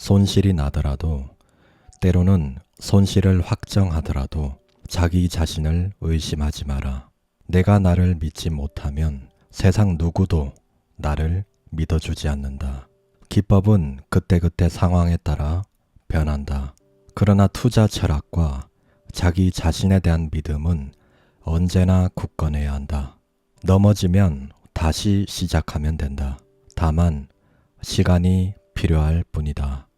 손실이 나더라도, 때로는 손실을 확정하더라도 자기 자신을 의심하지 마라. 내가 나를 믿지 못하면 세상 누구도 나를 믿어주지 않는다. 기법은 그때그때 상황에 따라 변한다. 그러나 투자 철학과 자기 자신에 대한 믿음은 언제나 굳건해야 한다. 넘어지면 다시 시작하면 된다. 다만 시간이 필요할 뿐이다.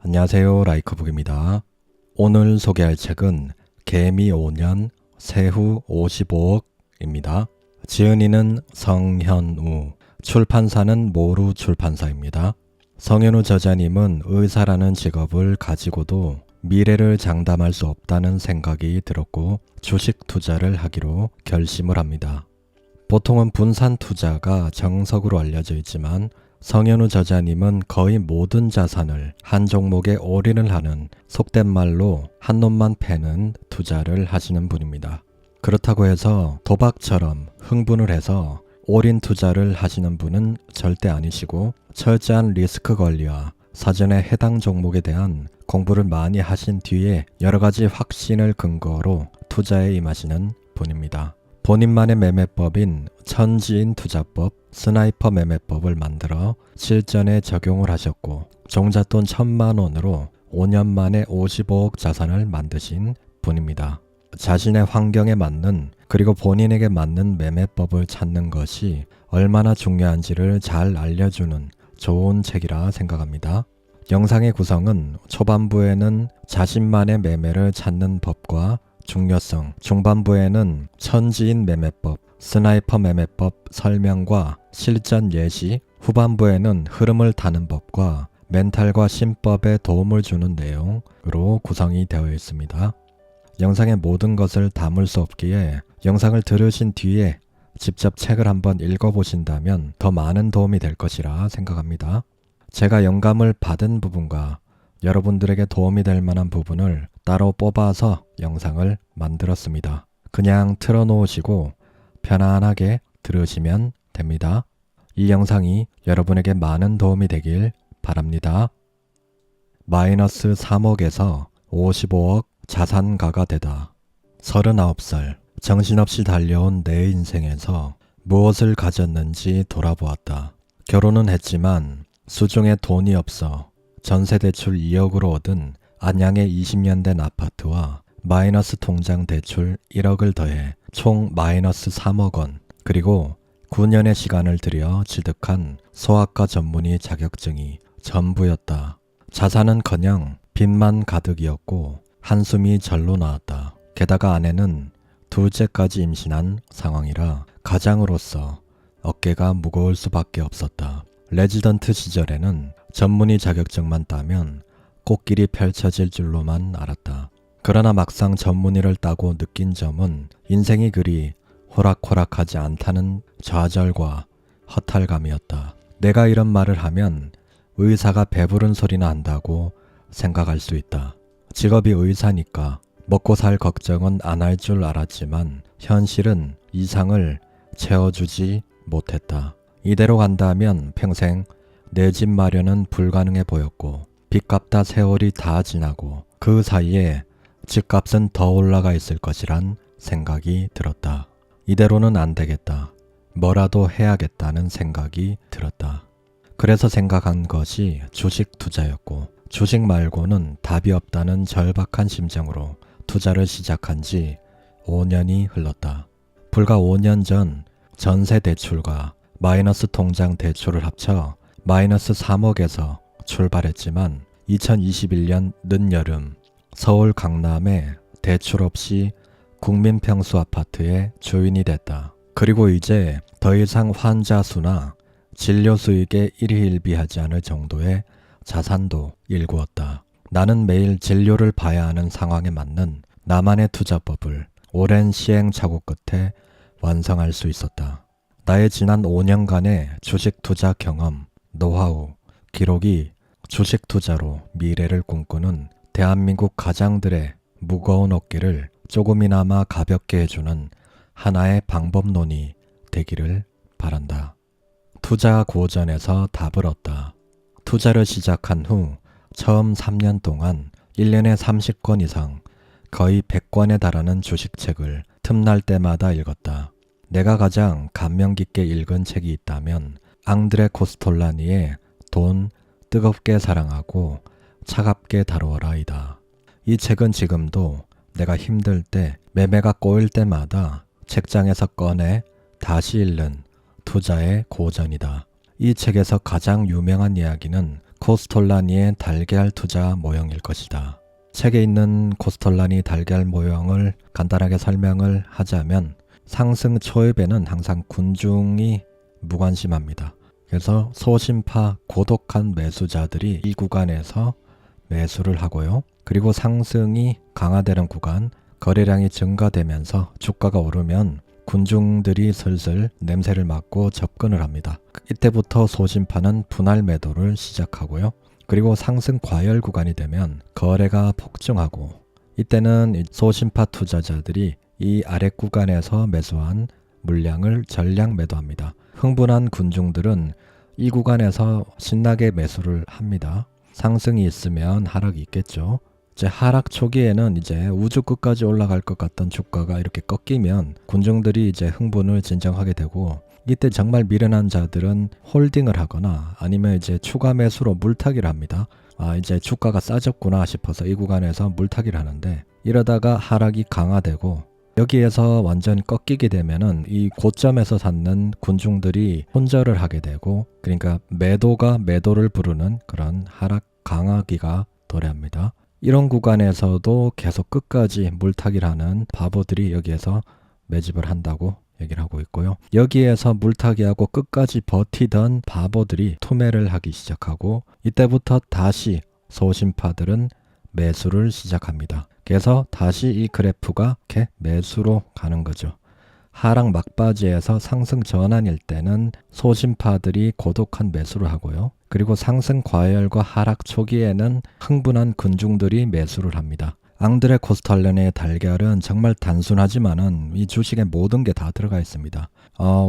안녕하세요, 라이크북입니다. 오늘 소개할 책은 개미 5년 세후 55억입니다. 지은이는 성현우, 출판사는 모루 출판사입니다. 성현우 저자님은 의사라는 직업을 가지고도 미래를 장담할 수 없다는 생각이 들었고 주식 투자를 하기로 결심을 합니다. 보통은 분산 투자가 정석으로 알려져 있지만 성현우 저자님은 거의 모든 자산을 한 종목에 올인을 하는, 속된 말로 한 놈만 패는 투자를 하시는 분입니다. 그렇다고 해서 도박처럼 흥분을 해서 올인 투자를 하시는 분은 절대 아니시고, 철저한 리스크 관리와 사전에 해당 종목에 대한 공부를 많이 하신 뒤에 여러 가지 확신을 근거로 투자에 임하시는 분입니다. 본인만의 매매법인 천지인 투자법, 스나이퍼 매매법을 만들어 실전에 적용을 하셨고, 종잣돈 1,000만 원으로 5년 만에 55억 자산을 만드신 분입니다. 자신의 환경에 맞는, 그리고 본인에게 맞는 매매법을 찾는 것이 얼마나 중요한지를 잘 알려주는 좋은 책이라 생각합니다. 영상의 구성은 초반부에는 자신만의 매매를 찾는 법과 중요성, 중반부에는 천지인 매매법, 스나이퍼 매매법 설명과 실전 예시, 후반부에는 흐름을 타는 법과 멘탈과 심법에 도움을 주는 내용으로 구성이 되어 있습니다. 영상의 모든 것을 담을 수 없기에 영상을 들으신 뒤에 직접 책을 한번 읽어보신다면 더 많은 도움이 될 것이라 생각합니다. 제가 영감을 받은 부분과 여러분들에게 도움이 될 만한 부분을 따로 뽑아서 영상을 만들었습니다. 그냥 틀어놓으시고 편안하게 들으시면 됩니다. 이 영상이 여러분에게 많은 도움이 되길 바랍니다. 마이너스 3억에서 55억 자산가가 되다. 39살, 정신없이 달려온 내 인생에서 무엇을 가졌는지 돌아보았다. 결혼은 했지만 수중에 돈이 없어 전세대출 2억으로 얻은 안양의 20년 된 아파트와 마이너스 통장 대출 1억을 더해 총 마이너스 3억 원, 그리고 9년의 시간을 들여 취득한 소아과 전문의 자격증이 전부였다. 자산은커녕 빚만 가득이었고 한숨이 절로 나왔다. 게다가 아내는 둘째까지 임신한 상황이라 가장으로서 어깨가 무거울 수밖에 없었다. 레지던트 시절에는 전문의 자격증만 따면 꽃길이 펼쳐질 줄로만 알았다. 그러나 막상 전문의를 따고 느낀 점은 인생이 그리 호락호락하지 않다는 좌절과 허탈감이었다. 내가 이런 말을 하면 의사가 배부른 소리나 한다고 생각할 수 있다. 직업이 의사니까 먹고 살 걱정은 안 할 줄 알았지만 현실은 이상을 채워주지 못했다. 이대로 간다면 평생 내 집 마련은 불가능해 보였고, 빚 갚다 세월이 다 지나고 그 사이에 집값은 더 올라가 있을 것이란 생각이 들었다. 이대로는 안 되겠다. 뭐라도 해야겠다는 생각이 들었다. 그래서 생각한 것이 주식 투자였고, 주식 말고는 답이 없다는 절박한 심정으로 투자를 시작한 지 5년이 흘렀다. 불과 5년 전 전세 대출과 마이너스 통장 대출을 합쳐 마이너스 3억에서 출발했지만 2021년 늦여름 서울 강남에 대출 없이 국민평수 아파트의 주인이 됐다. 그리고 이제 더 이상 환자 수나 진료 수익에 일희일비하지 않을 정도의 자산도 일구었다. 나는 매일 진료를 봐야 하는 상황에 맞는 나만의 투자법을 오랜 시행착오 끝에 완성할 수 있었다. 나의 지난 5년간의 주식 투자 경험, 노하우, 기록이 주식 투자로 미래를 꿈꾸는 대한민국 가장들의 무거운 어깨를 조금이나마 가볍게 해주는 하나의 방법론이 되기를 바란다. 투자 고전에서 답을 얻다. 투자를 시작한 후 처음 3년 동안 1년에 30권 이상 거의 100권에 달하는 주식책을 틈날 때마다 읽었다. 내가 가장 감명 깊게 읽은 책이 있다면 앙드레 코스톨라니의 돈 뜨겁게 사랑하고 차갑게 다루어라이다. 이 책은 지금도 내가 힘들 때 매매가 꼬일 때마다 책장에서 꺼내 다시 읽는 투자의 고전이다. 이 책에서 가장 유명한 이야기는 코스톨라니의 달걀 투자 모형일 것이다. 책에 있는 코스톨라니 달걀 모형을 간단하게 설명을 하자면 상승 초입에는 항상 군중이 무관심합니다. 그래서 소심파 고독한 매수자들이 이 구간에서 매수를 하고요. 그리고 상승이 강화되는 구간, 거래량이 증가되면서 주가가 오르면 군중들이 슬슬 냄새를 맡고 접근을 합니다. 이때부터 소심파는 분할 매도를 시작하고요. 그리고 상승 과열 구간이 되면 거래가 폭증하고 이때는 소심파 투자자들이 이 아랫 구간에서 매수한 물량을 전량 매도합니다. 흥분한 군중들은 이 구간에서 신나게 매수를 합니다. 상승이 있으면 하락이 있겠죠. 이제 하락 초기에는 이제 우주 끝까지 올라갈 것 같던 주가가 이렇게 꺾이면 군중들이 이제 흥분을 진정하게 되고 이때 정말 미련한 자들은 홀딩을 하거나 아니면 이제 추가 매수로 물타기를 합니다. 이제 주가가 싸졌구나 싶어서 이 구간에서 물타기를 하는데 이러다가 하락이 강화되고 여기에서 완전 꺾이게 되면은 이 고점에서 샀는 군중들이 손절을 하게 되고 그러니까 매도가 매도를 부르는 그런 하락 강하기가 도래합니다. 이런 구간에서도 계속 끝까지 물타기를 하는 바보들이 여기에서 매집을 한다고 얘기를 하고 있고요. 여기에서 물타기하고 끝까지 버티던 바보들이 투매를 하기 시작하고 이때부터 다시 소심파들은 매수를 시작합니다. 그래서 다시 이 그래프가 이렇게 매수로 가는 거죠. 하락 막바지에서 상승 전환일 때는 소심파들이 고독한 매수를 하고요. 그리고 상승 과열과 하락 초기에는 흥분한 군중들이 매수를 합니다. 앙드레 코스톨라니의 달걀은 정말 단순하지만은 이 주식에 모든 게 다 들어가 있습니다.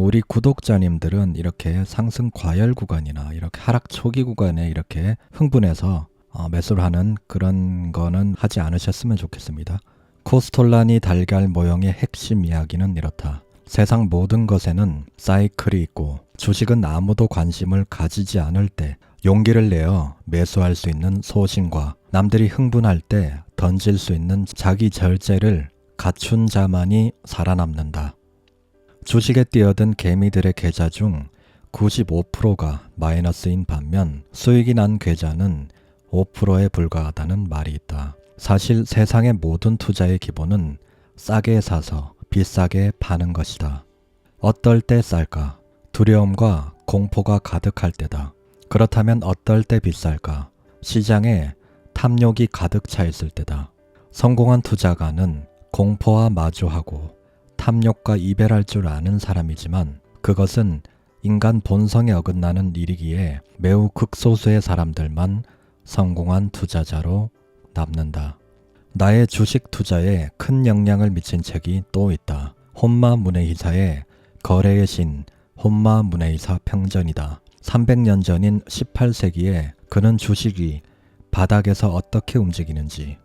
우리 구독자님들은 이렇게 상승 과열 구간이나 이렇게 하락 초기 구간에 이렇게 흥분해서 매수를 하는 그런 거는 하지 않으셨으면 좋겠습니다. 코스톨라니 달걀 모형의 핵심 이야기는 이렇다. 세상 모든 것에는 사이클이 있고 주식은 아무도 관심을 가지지 않을 때 용기를 내어 매수할 수 있는 소신과 남들이 흥분할 때 던질 수 있는 자기 절제를 갖춘 자만이 살아남는다. 주식에 뛰어든 개미들의 계좌 중 95%가 마이너스인 반면 수익이 난 계좌는 5%에 불과하다는 말이 있다. 사실 세상의 모든 투자의 기본은 싸게 사서 비싸게 파는 것이다. 어떨 때 쌀까? 두려움과 공포가 가득할 때다. 그렇다면 어떨 때 비쌀까? 시장에 탐욕이 가득 차 있을 때다. 성공한 투자가는 공포와 마주하고 탐욕과 이별할 줄 아는 사람이지만 그것은 인간 본성에 어긋나는 일이기에 매우 극소수의 사람들만 성공한 투자자로 남는다. 나의 주식 투자에 큰 영향을 미친 책이 또 있다. 혼마 문헤이사의 거래의 신 혼마 문헤이사 평전이다. 300년 전인 18세기에 그는 주식이 바닥에서 어떻게 움직이는지,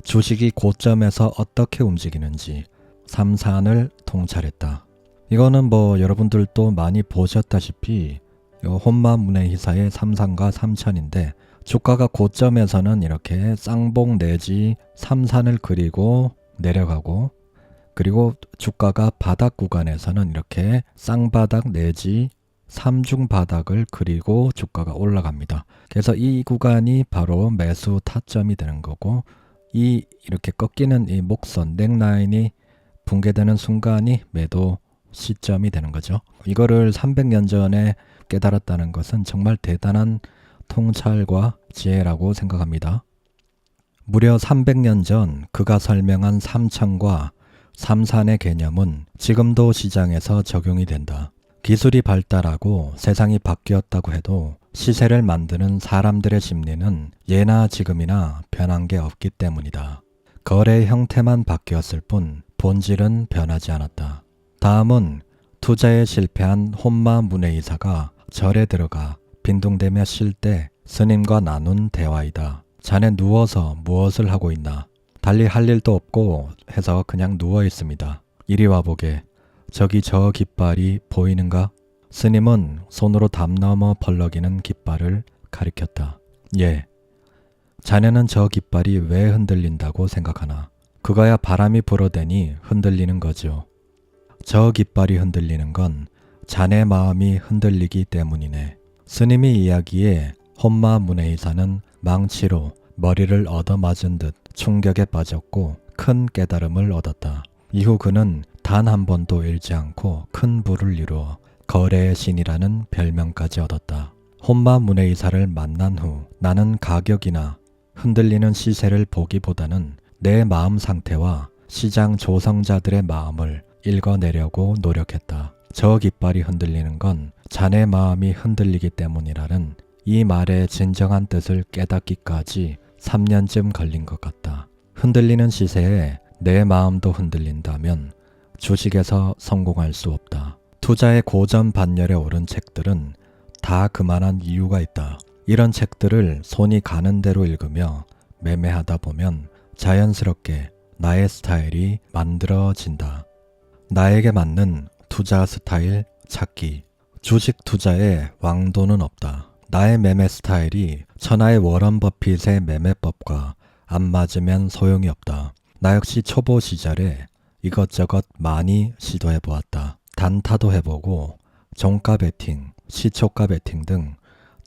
주식이 고점에서 어떻게 움직이는지 삼산을 통찰했다. 이거는 여러분들도 많이 보셨다시피 혼마 문헤이사의 삼산과 삼천인데 주가가 고점에서는 이렇게 쌍봉 내지 삼산을 그리고 내려가고 그리고 주가가 바닥 구간에서는 이렇게 쌍바닥 내지 삼중바닥을 그리고 주가가 올라갑니다. 그래서 이 구간이 바로 매수 타점이 되는 거고 이렇게 꺾이는 이 목선 넥라인이 붕괴되는 순간이 매도 시점이 되는 거죠. 이거를 300년 전에 깨달았다는 것은 정말 대단한 통찰과 지혜라고 생각합니다. 무려 300년 전 그가 설명한 삼천과 삼산의 개념은 지금도 시장에서 적용이 된다. 기술이 발달하고 세상이 바뀌었다고 해도 시세를 만드는 사람들의 심리는 예나 지금이나 변한 게 없기 때문이다. 거래 형태만 바뀌었을 뿐 본질은 변하지 않았다. 다음은 투자에 실패한 혼마 문헤이사가 절에 들어가 빈둥대며 쉴 때 스님과 나눈 대화이다. 자네 누워서 무엇을 하고 있나? 달리 할 일도 없고 해서 그냥 누워 있습니다. 이리 와보게. 저기 저 깃발이 보이는가? 스님은 손으로 담 넘어 벌럭이는 깃발을 가리켰다. 예. 자네는 저 깃발이 왜 흔들린다고 생각하나? 그거야 바람이 불어대니 흔들리는 거죠. 저 깃발이 흔들리는 건 자네 마음이 흔들리기 때문이네. 스님이 이야기에 혼마 문해이사는 망치로 머리를 얻어맞은 듯 충격에 빠졌고 큰 깨달음을 얻었다. 이후 그는 단 한 번도 잃지 않고 큰 부를 이루어 거래의 신이라는 별명까지 얻었다. 혼마 문해이사를 만난 후 나는 가격이나 흔들리는 시세를 보기보다는 내 마음 상태와 시장 조성자들의 마음을 읽어내려고 노력했다. 저 깃발이 흔들리는 건 자네 마음이 흔들리기 때문이라는 이 말의 진정한 뜻을 깨닫기까지 3년쯤 걸린 것 같다. 흔들리는 시세에 내 마음도 흔들린다면 주식에서 성공할 수 없다. 투자의 고전반열에 오른 책들은 다 그만한 이유가 있다. 이런 책들을 손이 가는 대로 읽으며 매매하다 보면 자연스럽게 나의 스타일이 만들어진다. 나에게 맞는 투자 스타일 찾기. 주식 투자에 왕도는 없다. 나의 매매 스타일이 천하의 워런 버핏의 매매법과 안 맞으면 소용이 없다. 나 역시 초보 시절에 이것저것 많이 시도해 보았다. 단타도 해보고 종가 베팅, 시초가 베팅 등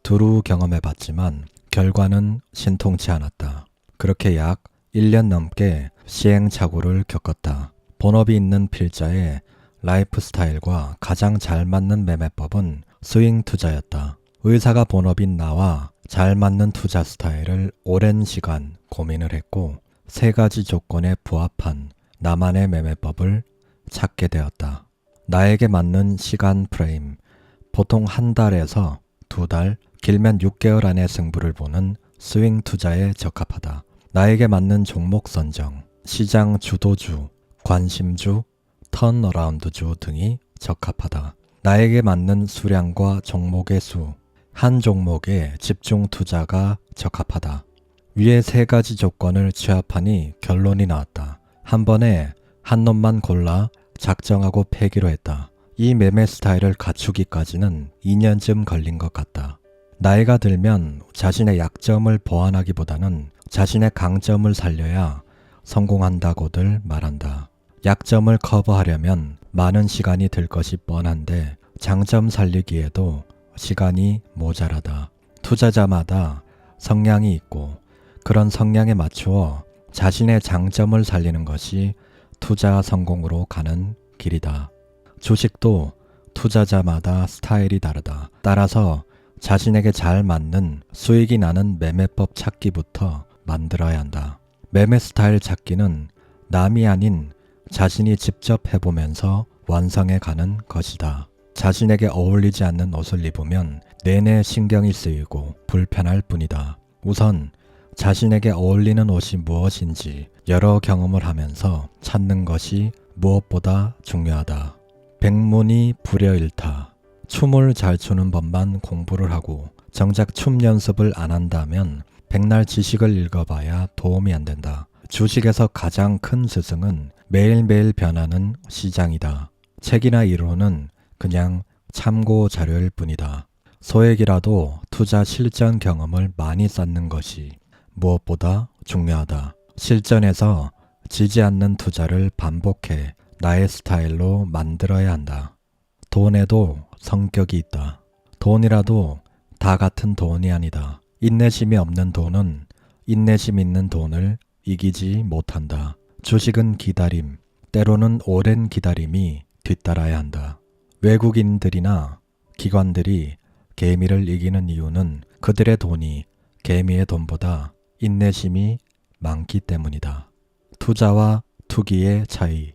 두루 경험해 봤지만 결과는 신통치 않았다. 그렇게 약 1년 넘게 시행착오를 겪었다. 본업이 있는 필자의 라이프 스타일과 가장 잘 맞는 매매법은 스윙 투자였다. 의사가 본업인 나와 잘 맞는 투자 스타일을 오랜 시간 고민을 했고 3가지 조건에 부합한 나만의 매매법을 찾게 되었다. 나에게 맞는 시간 프레임, 보통 한 달에서 2달, 길면 6개월 안에 승부를 보는 스윙 투자에 적합하다. 나에게 맞는 종목 선정, 시장 주도주, 관심주, 턴어라운드주 등이 적합하다. 나에게 맞는 수량과 종목의 수, 한 종목에 집중 투자가 적합하다. 위의 3가지 조건을 취합하니 결론이 나왔다. 한 번에 한 놈만 골라 작정하고 패기로 했다. 이 매매 스타일을 갖추기까지는 2년쯤 걸린 것 같다. 나이가 들면 자신의 약점을 보완하기보다는 자신의 강점을 살려야 성공한다고들 말한다. 약점을 커버하려면 많은 시간이 들 것이 뻔한데 장점 살리기에도 시간이 모자라다. 투자자마다 성향이 있고 그런 성향에 맞추어 자신의 장점을 살리는 것이 투자 성공으로 가는 길이다. 주식도 투자자마다 스타일이 다르다. 따라서 자신에게 잘 맞는 수익이 나는 매매법 찾기부터 만들어야 한다. 매매 스타일 찾기는 남이 아닌 자신이 직접 해보면서 완성해 가는 것이다. 자신에게 어울리지 않는 옷을 입으면 내내 신경이 쓰이고 불편할 뿐이다. 우선 자신에게 어울리는 옷이 무엇인지 여러 경험을 하면서 찾는 것이 무엇보다 중요하다. 백문이 불여일타. 춤을 잘 추는 법만 공부를 하고 정작 춤 연습을 안 한다면 백날 지식을 읽어봐야 도움이 안 된다. 주식에서 가장 큰 스승은 매일매일 변하는 시장이다. 책이나 이론은 그냥 참고 자료일 뿐이다. 소액이라도 투자 실전 경험을 많이 쌓는 것이 무엇보다 중요하다. 실전에서 지지 않는 투자를 반복해 나의 스타일로 만들어야 한다. 돈에도 성격이 있다. 돈이라도 다 같은 돈이 아니다. 인내심이 없는 돈은 인내심 있는 돈을 이기지 못한다. 주식은 기다림, 때로는 오랜 기다림이 뒤따라야 한다. 외국인들이나 기관들이 개미를 이기는 이유는 그들의 돈이 개미의 돈보다 인내심이 많기 때문이다. 투자와 투기의 차이.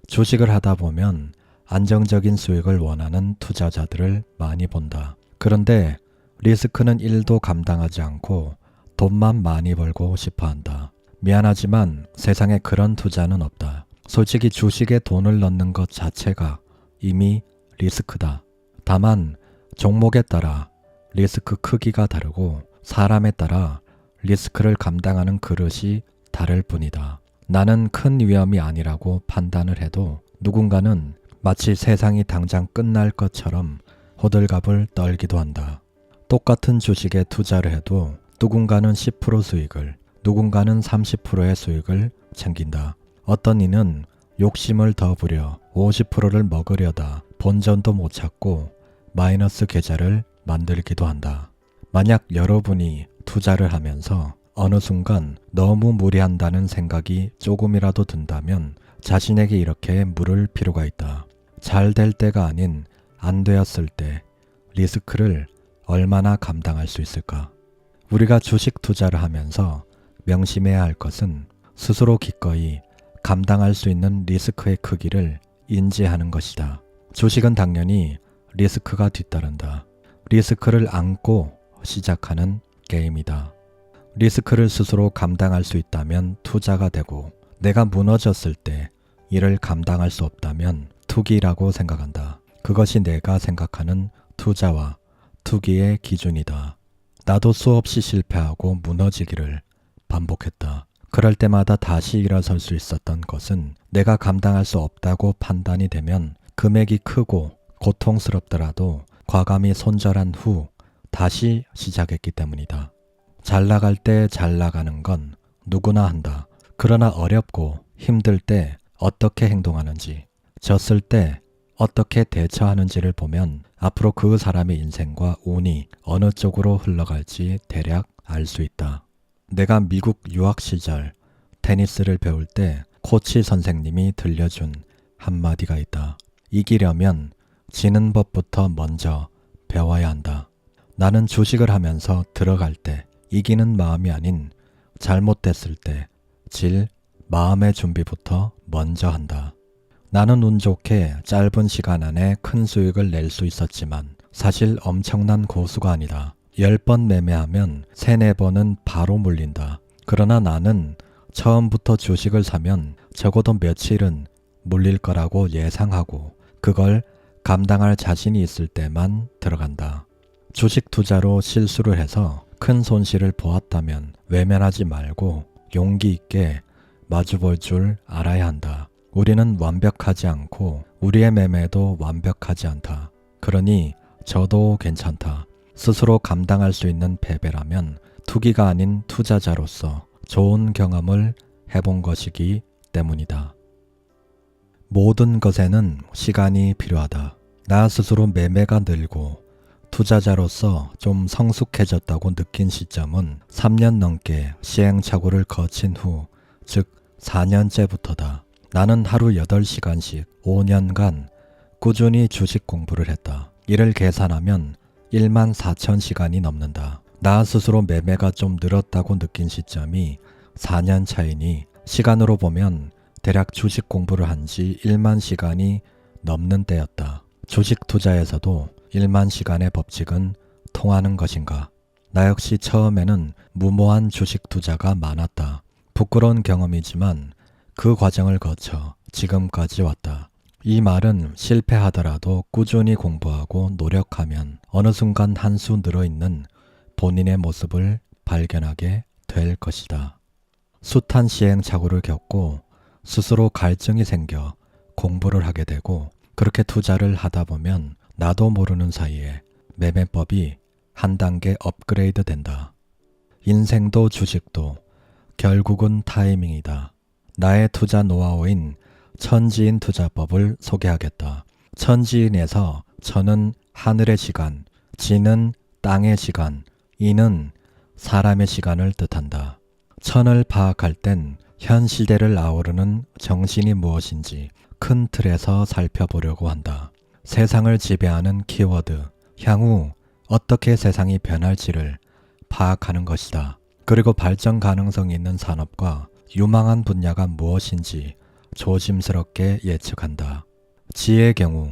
주식을 하다 보면 안정적인 수익을 원하는 투자자들을 많이 본다. 그런데 리스크는 1도 감당하지 않고 돈만 많이 벌고 싶어 한다. 미안하지만 세상에 그런 투자는 없다. 솔직히 주식에 돈을 넣는 것 자체가 이미 리스크다. 다만 종목에 따라 리스크 크기가 다르고 사람에 따라 리스크를 감당하는 그릇이 다를 뿐이다. 나는 큰 위험이 아니라고 판단을 해도 누군가는 마치 세상이 당장 끝날 것처럼 호들갑을 떨기도 한다. 똑같은 주식에 투자를 해도 누군가는 10% 수익을, 누군가는 30%의 수익을 챙긴다. 어떤 이는 욕심을 더 부려 50%를 먹으려다 본전도 못 찾고 마이너스 계좌를 만들기도 한다. 만약 여러분이 투자를 하면서 어느 순간 너무 무리한다는 생각이 조금이라도 든다면 자신에게 이렇게 물을 필요가 있다. 잘 될 때가 아닌 안 되었을 때 리스크를 얼마나 감당할 수 있을까? 우리가 주식 투자를 하면서 명심해야 할 것은 스스로 기꺼이 감당할 수 있는 리스크의 크기를 인지하는 것이다. 주식은 당연히 리스크가 뒤따른다. 리스크를 안고 시작하는 게임이다. 리스크를 스스로 감당할 수 있다면 투자가 되고 내가 무너졌을 때 이를 감당할 수 없다면 투기라고 생각한다. 그것이 내가 생각하는 투자와 투기의 기준이다. 나도 수없이 실패하고 무너지기를 반복했다. 그럴 때마다 다시 일어설 수 있었던 것은 내가 감당할 수 없다고 판단이 되면 금액이 크고 고통스럽더라도 과감히 손절한 후 다시 시작했기 때문이다. 잘 나갈 때 잘 나가는 건 누구나 한다. 그러나 어렵고 힘들 때 어떻게 행동하는지, 졌을 때 어떻게 대처하는지를 보면 앞으로 그 사람의 인생과 운이 어느 쪽으로 흘러갈지 대략 알 수 있다. 내가 미국 유학 시절 테니스를 배울 때 코치 선생님이 들려준 한마디가 있다. 이기려면 지는 법부터 먼저 배워야 한다. 나는 주식을 하면서 들어갈 때 이기는 마음이 아닌 잘못됐을 때 질 마음의 준비부터 먼저 한다. 나는 운 좋게 짧은 시간 안에 큰 수익을 낼 수 있었지만 사실 엄청난 고수가 아니다. 10번 매매하면 3, 4번은 바로 물린다. 그러나 나는 처음부터 주식을 사면 적어도 며칠은 물릴 거라고 예상하고 그걸 감당할 자신이 있을 때만 들어간다. 주식 투자로 실수를 해서 큰 손실을 보았다면 외면하지 말고 용기 있게 마주볼 줄 알아야 한다. 우리는 완벽하지 않고 우리의 매매도 완벽하지 않다. 그러니 저도 괜찮다. 스스로 감당할 수 있는 패배라면 투기가 아닌 투자자로서 좋은 경험을 해본 것이기 때문이다. 모든 것에는 시간이 필요하다. 나 스스로 매매가 늘고 투자자로서 좀 성숙해졌다고 느낀 시점은 3년 넘게 시행착오를 거친 후, 즉 4년째부터다. 나는 하루 8시간씩 5년간 꾸준히 주식 공부를 했다. 이를 계산하면 14,000시간이 넘는다. 나 스스로 매매가 좀 늘었다고 느낀 시점이 4년 차이니 시간으로 보면 대략 주식 공부를 한 지 1만 시간이 넘는 때였다. 주식 투자에서도 1만 시간의 법칙은 통하는 것인가? 나 역시 처음에는 무모한 주식 투자가 많았다. 부끄러운 경험이지만 그 과정을 거쳐 지금까지 왔다. 이 말은 실패하더라도 꾸준히 공부하고 노력하면 어느 순간 한 수 늘어있는 본인의 모습을 발견하게 될 것이다. 숱한 시행착오를 겪고 스스로 갈증이 생겨 공부를 하게 되고 그렇게 투자를 하다 보면 나도 모르는 사이에 매매법이 한 단계 업그레이드 된다. 인생도 주식도 결국은 타이밍이다. 나의 투자 노하우인 천지인 투자법을 소개하겠다. 천지인에서 천은 하늘의 시간, 지는 땅의 시간, 인은 사람의 시간을 뜻한다. 천을 파악할 땐 현 시대를 아우르는 정신이 무엇인지 큰 틀에서 살펴보려고 한다. 세상을 지배하는 키워드, 향후 어떻게 세상이 변할지를 파악하는 것이다. 그리고 발전 가능성이 있는 산업과 유망한 분야가 무엇인지 조심스럽게 예측한다. 지의 경우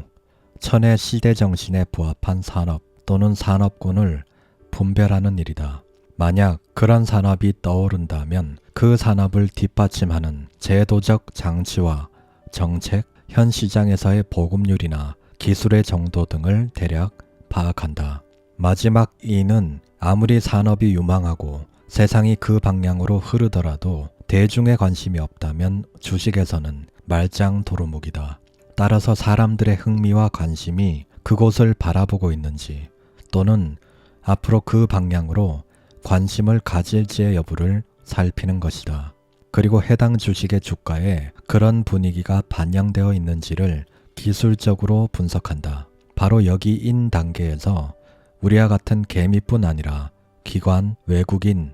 천의 시대 정신에 부합한 산업 또는 산업군을 분별하는 일이다. 만약 그런 산업이 떠오른다면 그 산업을 뒷받침하는 제도적 장치와 정책, 현 시장에서의 보급률이나 기술의 정도 등을 대략 파악한다. 마지막 E는 아무리 산업이 유망하고 세상이 그 방향으로 흐르더라도 대중의 관심이 없다면 주식에서는 말짱 도루묵이다. 따라서 사람들의 흥미와 관심이 그곳을 바라보고 있는지 또는 앞으로 그 방향으로 관심을 가질지의 여부를 살피는 것이다. 그리고 해당 주식의 주가에 그런 분위기가 반영되어 있는지를 기술적으로 분석한다. 바로 여기인 단계에서 우리와 같은 개미뿐 아니라 기관, 외국인,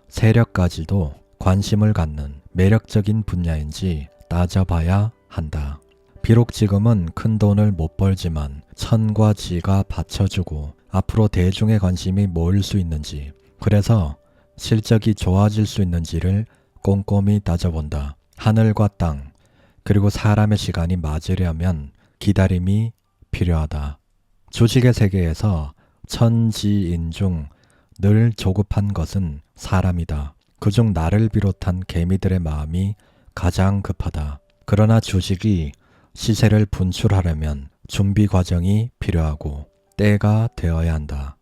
세력까지도 관심을 갖는 매력적인 분야인지 따져봐야 한다. 비록 지금은 큰 돈을 못 벌지만 천과 지가 받쳐주고 앞으로 대중의 관심이 모일 수 있는지, 그래서 실적이 좋아질 수 있는지를 꼼꼼히 따져본다. 하늘과 땅, 그리고 사람의 시간이 맞으려면 기다림이 필요하다. 주식의 세계에서 천지인 중 늘 조급한 것은 사람이다. 그중 나를 비롯한 개미들의 마음이 가장 급하다. 그러나 주식이 시세를 분출하려면 준비 과정이 필요하고 때가 되어야 한다.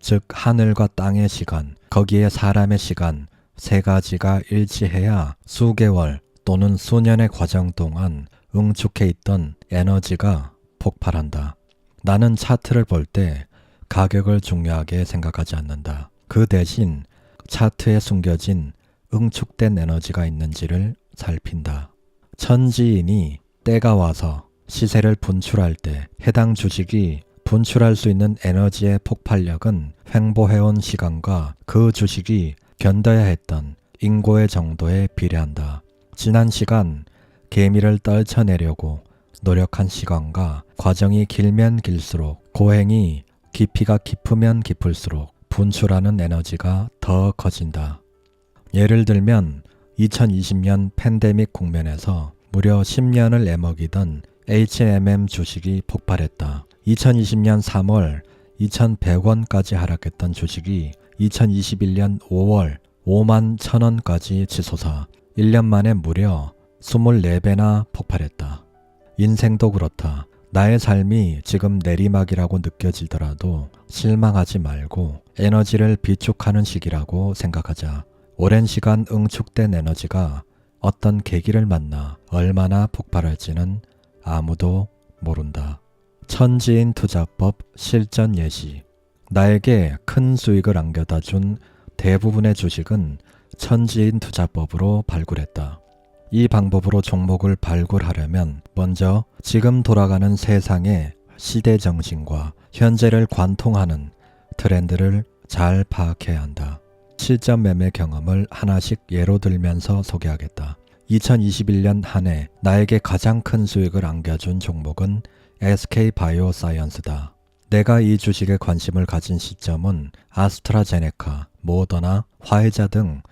즉 하늘과 땅의 시간, 거기에 사람의 시간 세 가지가 일치해야 수개월 또는 수년의 과정 동안 응축해 있던 에너지가 폭발한다. 나는 차트를 볼 때 가격을 중요하게 생각하지 않는다. 그 대신 차트에 숨겨진 응축된 에너지가 있는지를 살핀다. 천지인이 때가 와서 시세를 분출할 때 해당 주식이 분출할 수 있는 에너지의 폭발력은 횡보해온 시간과 그 주식이 견뎌야 했던 인고의 정도에 비례한다. 지난 시간 개미를 떨쳐내려고 노력한 시간과 과정이 길면 길수록 고행이 깊이가 깊으면 깊을수록 분출하는 에너지가 더 커진다. 예를 들면 2020년 팬데믹 국면에서 무려 10년을 애먹이던 H&M 주식이 폭발했다. 2020년 3월 2,100원까지 하락했던 주식이 2021년 5월 5만 1,000원까지 치솟아 1년 만에 무려 24배나 폭발했다. 인생도 그렇다. 나의 삶이 지금 내리막이라고 느껴지더라도 실망하지 말고 에너지를 비축하는 시기라고 생각하자. 오랜 시간 응축된 에너지가 어떤 계기를 만나 얼마나 폭발할지는 아무도 모른다. 천지인 투자법 실전 예시. 나에게 큰 수익을 안겨다 준 대부분의 주식은 천지인 투자법으로 발굴했다. 이 방법으로 종목을 발굴하려면 먼저 지금 돌아가는 세상의 시대 정신과 현재를 관통하는 트렌드를 잘 파악해야 한다. 실전 매매 경험을 하나씩 예로 들면서 소개하겠다. 2021년 한 해 나에게 가장 큰 수익을 안겨준 종목은 SK바이오사이언스다. 내가 이 주식에 관심을 가진 시점은 아스트라제네카, 모더나, 화이자 등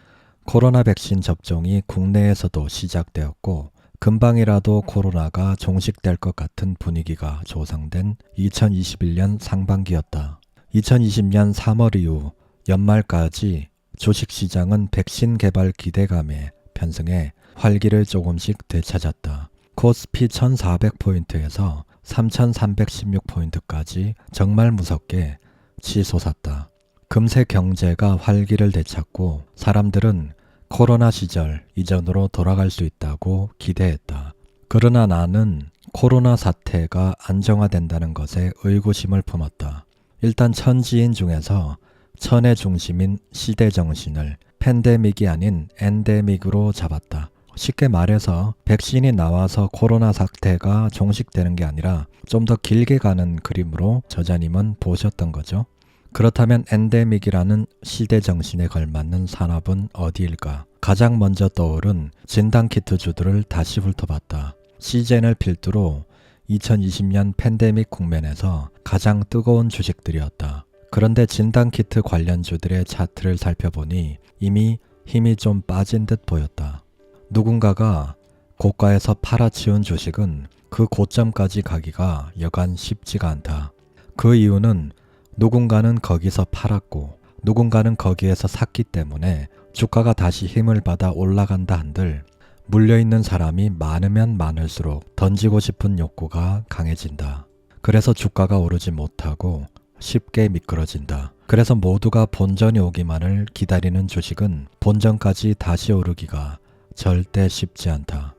코로나 백신 접종이 국내에서도 시작되었고 금방이라도 코로나가 종식될 것 같은 분위기가 조성된 2021년 상반기였다. 2020년 3월 이후 연말까지 주식시장은 백신 개발 기대감에 편승해 활기를 조금씩 되찾았다. 코스피 1400포인트에서 3316포인트까지 정말 무섭게 치솟았다. 금세 경제가 활기를 되찾고 사람들은 코로나 시절 이전으로 돌아갈 수 있다고 기대했다. 그러나 나는 코로나 사태가 안정화된다는 것에 의구심을 품었다. 일단 천지인 중에서 천의 중심인 시대 정신을 팬데믹이 아닌 엔데믹으로 잡았다. 쉽게 말해서 백신이 나와서 코로나 사태가 종식되는 게 아니라 좀 더 길게 가는 그림으로 저자님은 보셨던 거죠. 그렇다면 엔데믹이라는 시대 정신에 걸맞는 산업은 어디일까? 가장 먼저 떠오른 진단키트주들을 다시 훑어봤다. 시젠을 필두로 2020년 팬데믹 국면에서 가장 뜨거운 주식들이었다. 그런데 진단키트 관련주들의 차트를 살펴보니 이미 힘이 좀 빠진 듯 보였다. 누군가가 고가에서 팔아치운 주식은 그 고점까지 가기가 여간 쉽지가 않다. 그 이유는 누군가는 거기서 팔았고 누군가는 거기에서 샀기 때문에 주가가 다시 힘을 받아 올라간다 한들 물려있는 사람이 많으면 많을수록 던지고 싶은 욕구가 강해진다. 그래서 주가가 오르지 못하고 쉽게 미끄러진다. 그래서 모두가 본전이 오기만을 기다리는 주식은 본전까지 다시 오르기가 절대 쉽지 않다.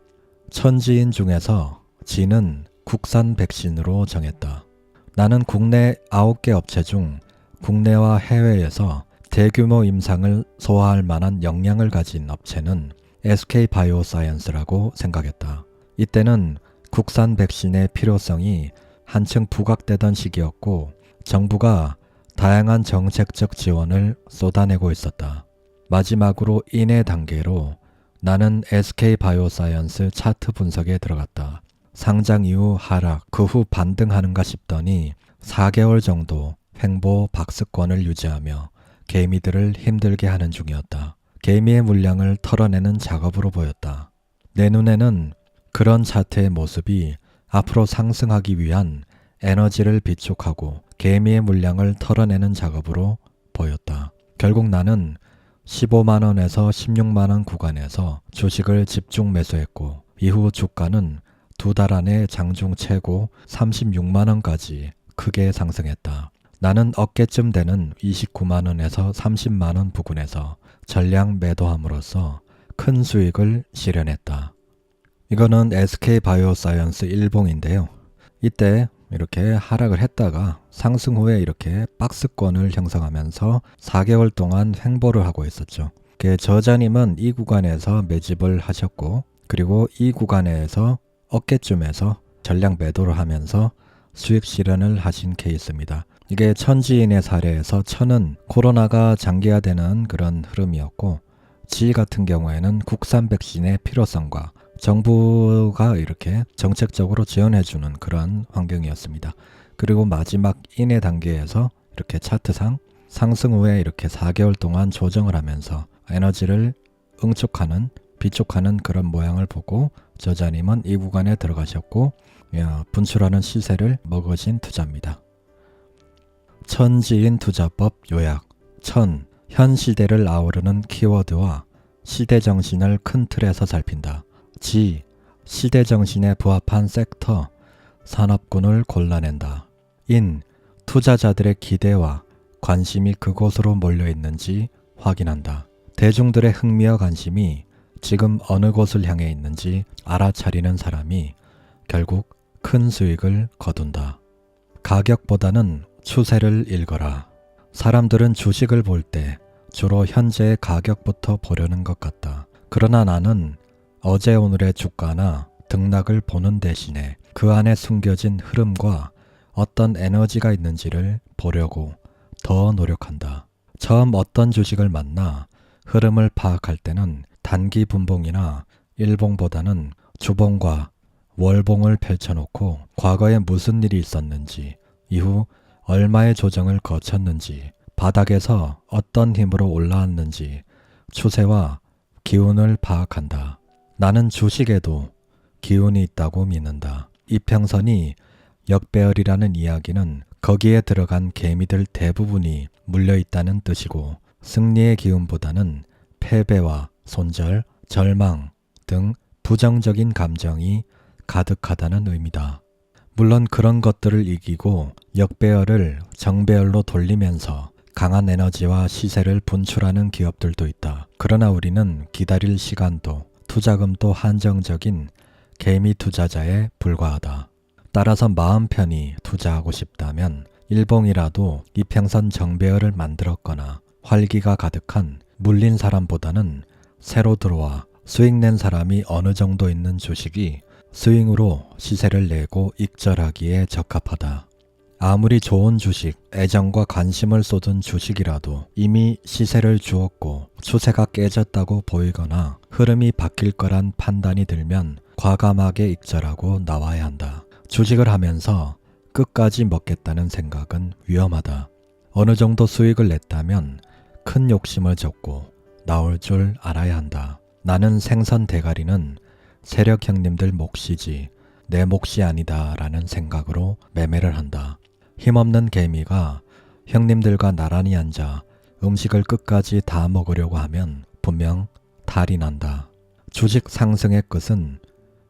천지인 중에서 지는 국산 백신으로 정했다. 나는 국내 9개 업체 중 국내와 해외에서 대규모 임상을 소화할 만한 역량을 가진 업체는 SK바이오사이언스라고 생각했다. 이때는 국산 백신의 필요성이 한층 부각되던 시기였고 정부가 다양한 정책적 지원을 쏟아내고 있었다. 마지막으로 인해 단계로 나는 SK바이오사이언스 차트 분석에 들어갔다. 상장 이후 하락, 그 후 반등하는가 싶더니 4개월 정도 횡보 박스권을 유지하며 개미들을 힘들게 하는 중이었다. 개미의 물량을 털어내는 작업으로 보였다. 내 눈에는 그런 차트의 모습이 앞으로 상승하기 위한 에너지를 비축하고 개미의 물량을 털어내는 작업으로 보였다. 결국 나는 15만원에서 16만원 구간에서 주식을 집중 매수했고 이후 주가는 2달 안에 장중 최고 36만원까지 크게 상승했다. 나는 어깨쯤 되는 29만원에서 30만원 부근에서 전량 매도함으로써 큰 수익을 실현했다. 이거는 SK바이오사이언스 일봉인데요. 이때 이렇게 하락을 했다가 상승 후에 이렇게 박스권을 형성하면서 4개월 동안 횡보를 하고 있었죠. 저자님은 이 구간에서 매집을 하셨고 그리고 이 구간에서 어깨쯤에서 전량 매도를 하면서 수익 실현을 하신 케이스입니다. 이게 천지인의 사례에서 천은 코로나가 장기화되는 그런 흐름이었고 지 같은 경우에는 국산 백신의 필요성과 정부가 이렇게 정책적으로 지원해주는 그런 환경이었습니다. 그리고 마지막 인해 단계에서 이렇게 차트상 상승 후에 이렇게 4개월 동안 조정을 하면서 에너지를 응축하는 비축하는 그런 모양을 보고 저자님은 이 구간에 들어가셨고 분출하는 시세를 먹으신 투자입니다. 천지인 투자법 요약. 천, 현 시대를 아우르는 키워드와 시대 정신을 큰 틀에서 살핀다. 지, 시대 정신에 부합한 섹터, 산업군을 골라낸다. 인, 투자자들의 기대와 관심이 그곳으로 몰려있는지 확인한다. 대중들의 흥미와 관심이 지금 어느 곳을 향해 있는지 알아차리는 사람이 결국 큰 수익을 거둔다. 가격보다는 추세를 읽어라. 사람들은 주식을 볼 때 주로 현재의 가격부터 보려는 것 같다. 그러나 나는 어제 오늘의 주가나 등락을 보는 대신에 그 안에 숨겨진 흐름과 어떤 에너지가 있는지를 보려고 더 노력한다. 처음 어떤 주식을 만나 흐름을 파악할 때는 단기 분봉이나 일봉보다는 주봉과 월봉을 펼쳐놓고 과거에 무슨 일이 있었는지, 이후 얼마의 조정을 거쳤는지, 바닥에서 어떤 힘으로 올라왔는지 추세와 기운을 파악한다. 나는 주식에도 기운이 있다고 믿는다. 이평선이 역배열이라는 이야기는 거기에 들어간 개미들 대부분이 물려있다는 뜻이고 승리의 기운보다는 패배와 손절, 절망 등 부정적인 감정이 가득하다는 의미다. 물론 그런 것들을 이기고 역배열을 정배열로 돌리면서 강한 에너지와 시세를 분출하는 기업들도 있다. 그러나 우리는 기다릴 시간도 투자금도 한정적인 개미 투자자에 불과하다. 따라서 마음 편히 투자하고 싶다면 일봉이라도 이평선 정배열을 만들었거나 활기가 가득한 물린 사람보다는 새로 들어와 수익 낸 사람이 어느 정도 있는 주식이 스윙으로 시세를 내고 익절하기에 적합하다. 아무리 좋은 주식, 애정과 관심을 쏟은 주식이라도 이미 시세를 주었고 추세가 깨졌다고 보이거나 흐름이 바뀔 거란 판단이 들면 과감하게 익절하고 나와야 한다. 주식을 하면서 끝까지 먹겠다는 생각은 위험하다. 어느 정도 수익을 냈다면 큰 욕심을 접고 나올 줄 알아야 한다. 나는 생선 대가리는 세력 형님들 몫이지 내 몫이 아니다 라는 생각으로 매매를 한다. 힘없는 개미가 형님들과 나란히 앉아 음식을 끝까지 다 먹으려고 하면 분명 탈이 난다. 주식 상승의 끝은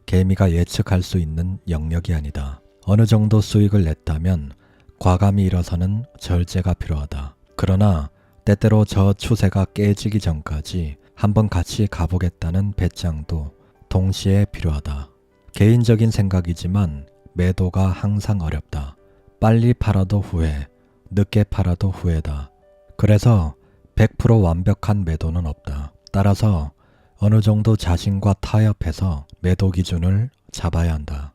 개미가 예측할 수 있는 영역이 아니다. 어느 정도 수익을 냈다면 과감히 일어서는 절제가 필요하다. 그러나 때때로 저 추세가 깨지기 전까지 한번 같이 가보겠다는 배짱도 동시에 필요하다. 개인적인 생각이지만 매도가 항상 어렵다. 빨리 팔아도 후회, 늦게 팔아도 후회다. 그래서 100% 완벽한 매도는 없다. 따라서 어느 정도 자신과 타협해서 매도 기준을 잡아야 한다.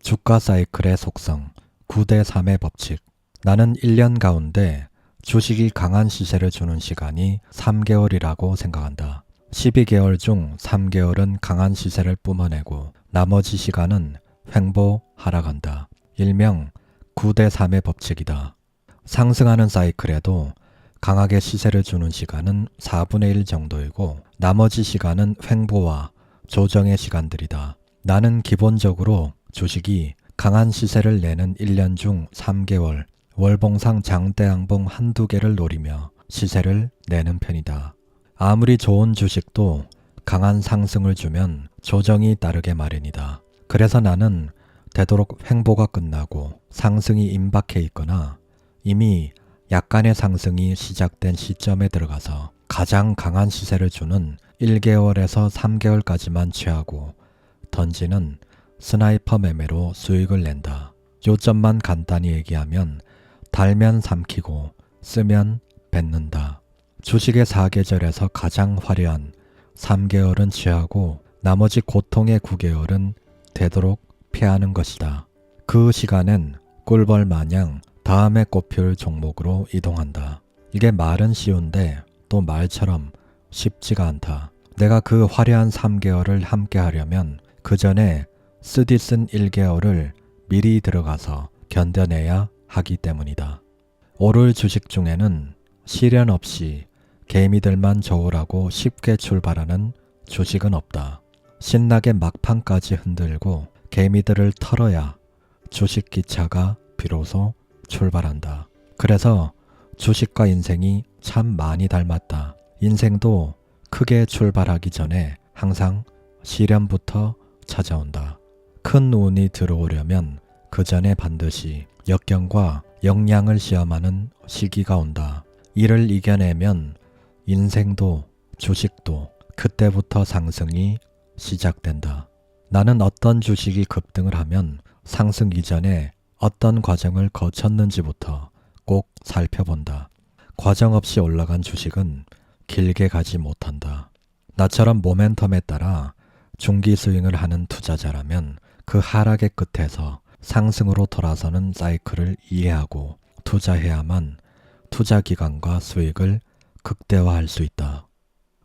주가 사이클의 속성, 9대3의 법칙. 나는 1년 가운데 주식이 강한 시세를 주는 시간이 3개월이라고 생각한다. 12개월 중 3개월은 강한 시세를 뿜어내고 나머지 시간은 횡보 하락한다. 일명 9대3의 법칙이다. 상승하는 사이클에도 강하게 시세를 주는 시간은 4분의 1 정도이고 나머지 시간은 횡보와 조정의 시간들이다. 나는 기본적으로 주식이 강한 시세를 내는 1년 중 3개월 월봉상 장대양봉 한두 개를 노리며 시세를 내는 편이다. 아무리 좋은 주식도 강한 상승을 주면 조정이 따르게 마련이다. 그래서 나는 되도록 횡보가 끝나고 상승이 임박해 있거나 이미 약간의 상승이 시작된 시점에 들어가서 가장 강한 시세를 주는 1개월에서 3개월까지만 취하고 던지는 스나이퍼 매매로 수익을 낸다. 요점만 간단히 얘기하면 달면 삼키고 쓰면 뱉는다. 주식의 4계절에서 가장 화려한 3개월은 취하고 나머지 고통의 9개월은 되도록 피하는 것이다. 그 시간엔 꿀벌 마냥 다음에 꼽힐 종목으로 이동한다. 이게 말은 쉬운데 또 말처럼 쉽지가 않다. 내가 그 화려한 3개월을 함께 하려면 그 전에 쓰디쓴 1개월을 미리 들어가서 견뎌내야 하기 때문이다. 오를 주식 중에는 시련 없이 개미들만 좋으라고 쉽게 출발하는 주식은 없다. 신나게 막판까지 흔들고 개미들을 털어야 주식 기차가 비로소 출발한다. 그래서 주식과 인생이 참 많이 닮았다. 인생도 크게 출발하기 전에 항상 시련부터 찾아온다. 큰 운이 들어오려면 그 전에 반드시 역경과 역량을 시험하는 시기가 온다. 이를 이겨내면 인생도 주식도 그때부터 상승이 시작된다. 나는 어떤 주식이 급등을 하면 상승 이전에 어떤 과정을 거쳤는지부터 꼭 살펴본다. 과정 없이 올라간 주식은 길게 가지 못한다. 나처럼 모멘텀에 따라 중기 스윙을 하는 투자자라면 그 하락의 끝에서 상승으로 돌아서는 사이클을 이해하고 투자해야만 투자 기간과 수익을 극대화할 수 있다.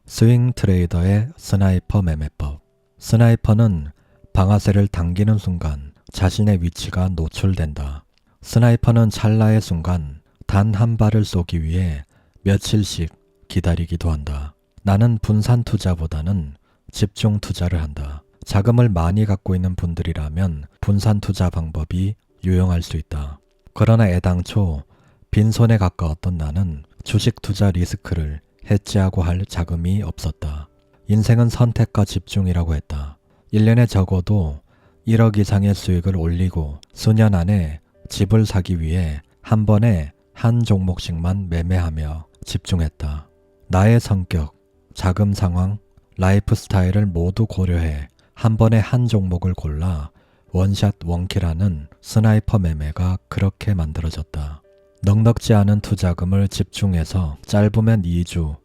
스윙 트레이더의 스나이퍼 매매법. 스나이퍼는 방아쇠를 당기는 순간 자신의 위치가 노출된다. 스나이퍼는 찰나의 순간 단 한 발을 쏘기 위해 며칠씩 기다리기도 한다. 나는 분산 투자보다는 집중 투자를 한다. 자금을 많이 갖고 있는 분들이라면 분산 투자 방법이 유용할 수 있다. 그러나 애당초 빈손에 가까웠던 나는 주식 투자 리스크를 해지하고 할 자금이 없었다. 인생은 선택과 집중이라고 했다. 1년에 적어도 1억 이상의 수익을 올리고 수년 안에 집을 사기 위해 한 번에 한 종목씩만 매매하며 집중했다. 나의 성격, 자금 상황, 라이프 스타일을 모두 고려해 한 번에 한 종목을 골라 원샷 원킬하는 스나이퍼 매매가 그렇게 만들어졌다. 넉넉지 않은 투자금을 집중해서 짧으면 2주,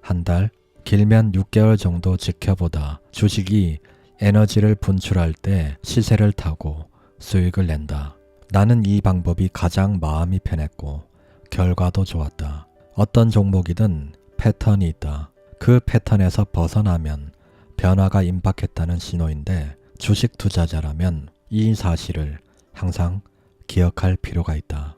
한 달, 길면 6개월 정도 지켜보다 주식이 에너지를 분출할 때 시세를 타고 수익을 낸다. 나는 이 방법이 가장 마음이 편했고 결과도 좋았다. 어떤 종목이든 패턴이 있다. 그 패턴에서 벗어나면 변화가 임박했다는 신호인데 주식 투자자라면 이 사실을 항상 기억할 필요가 있다.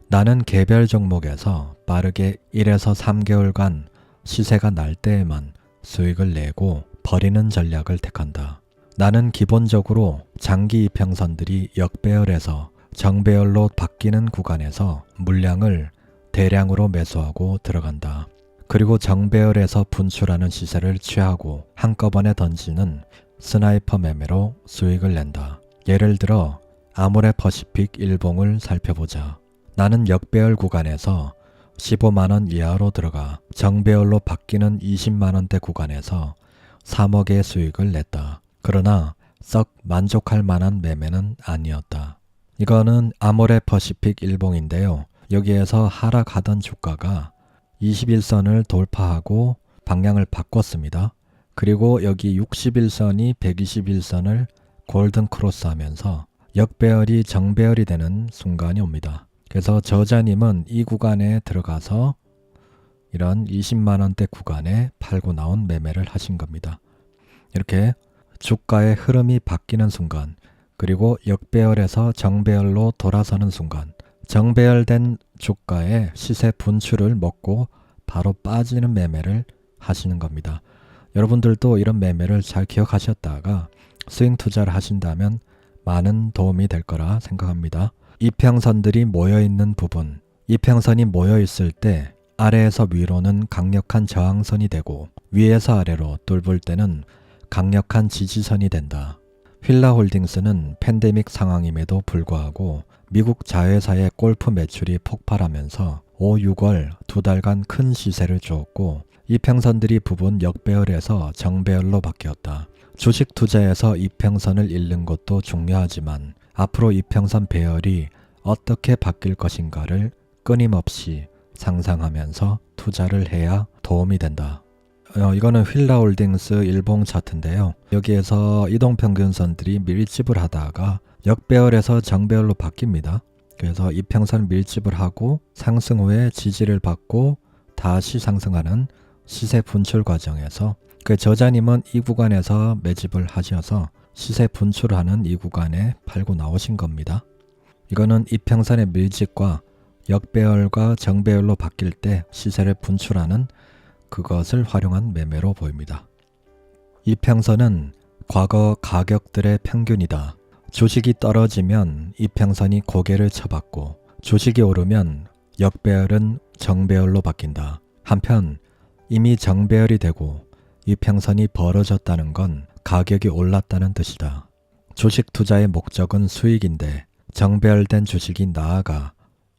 나는 개별 종목에서 빠르게 1에서 3개월간 시세가 날 때에만 수익을 내고 버리는 전략을 택한다. 나는 기본적으로 장기 이평선들이 역배열에서 정배열로 바뀌는 구간에서 물량을 대량으로 매수하고 들어간다. 그리고 정배열에서 분출하는 시세를 취하고 한꺼번에 던지는 스나이퍼 매매로 수익을 낸다. 예를 들어 아모레 퍼시픽 일봉을 살펴보자. 나는 역배열 구간에서 15만원 이하로 들어가 정배열로 바뀌는 20만원대 구간에서 3억의 수익을 냈다. 그러나 썩 만족할 만한 매매는 아니었다. 이거는 아모레 퍼시픽 일봉인데요. 여기에서 하락하던 주가가 21선을 돌파하고 방향을 바꿨습니다. 그리고 여기 61선이 121선을 골든 크로스 하면서 역배열이 정배열이 되는 순간이 옵니다. 그래서 저자님은 이 구간에 들어가서 이런 20만원대 구간에 팔고 나온 매매를 하신 겁니다. 이렇게 주가의 흐름이 바뀌는 순간, 그리고 역배열에서 정배열로 돌아서는 순간, 정배열된 주가의 시세 분출을 먹고 바로 빠지는 매매를 하시는 겁니다. 여러분들도 이런 매매를 잘 기억하셨다가 스윙 투자를 하신다면 많은 도움이 될 거라 생각합니다. 이평선들이 모여있는 부분, 이평선이 모여있을 때 아래에서 위로는 강력한 저항선이 되고 위에서 아래로 뚫을 때는 강력한 지지선이 된다. 휠라홀딩스는 팬데믹 상황임에도 불구하고 미국 자회사의 골프 매출이 폭발하면서 5, 6월 2달간 큰 시세를 주었고 이평선들이 부분 역배열에서 정배열로 바뀌었다. 주식 투자에서 이평선을 잃는 것도 중요하지만 앞으로 이평선 배열이 어떻게 바뀔 것인가를 끊임없이 상상하면서 투자를 해야 도움이 된다. 이거는 휠라홀딩스 일봉 차트인데요. 여기에서 이동평균선들이 밀집을 하다가 역배열에서 정배열로 바뀝니다. 그래서 이평선 밀집을 하고 상승 후에 지지를 받고 다시 상승하는 시세 분출 과정에서 그 저자님은 이 구간에서 매집을 하셔서 시세 분출하는 이 구간에 팔고 나오신 겁니다. 이거는 이평선의 밀집과 역배열과 정배열로 바뀔 때 시세를 분출하는 그것을 활용한 매매로 보입니다. 이평선은 과거 가격들의 평균이다. 주식이 떨어지면 이평선이 고개를 쳐받고 주식이 오르면 역배열은 정배열로 바뀐다. 한편 이미 정배열이 되고 이평선이 벌어졌다는 건 가격이 올랐다는 뜻이다. 주식 투자의 목적은 수익인데 정배열된 주식이 나아가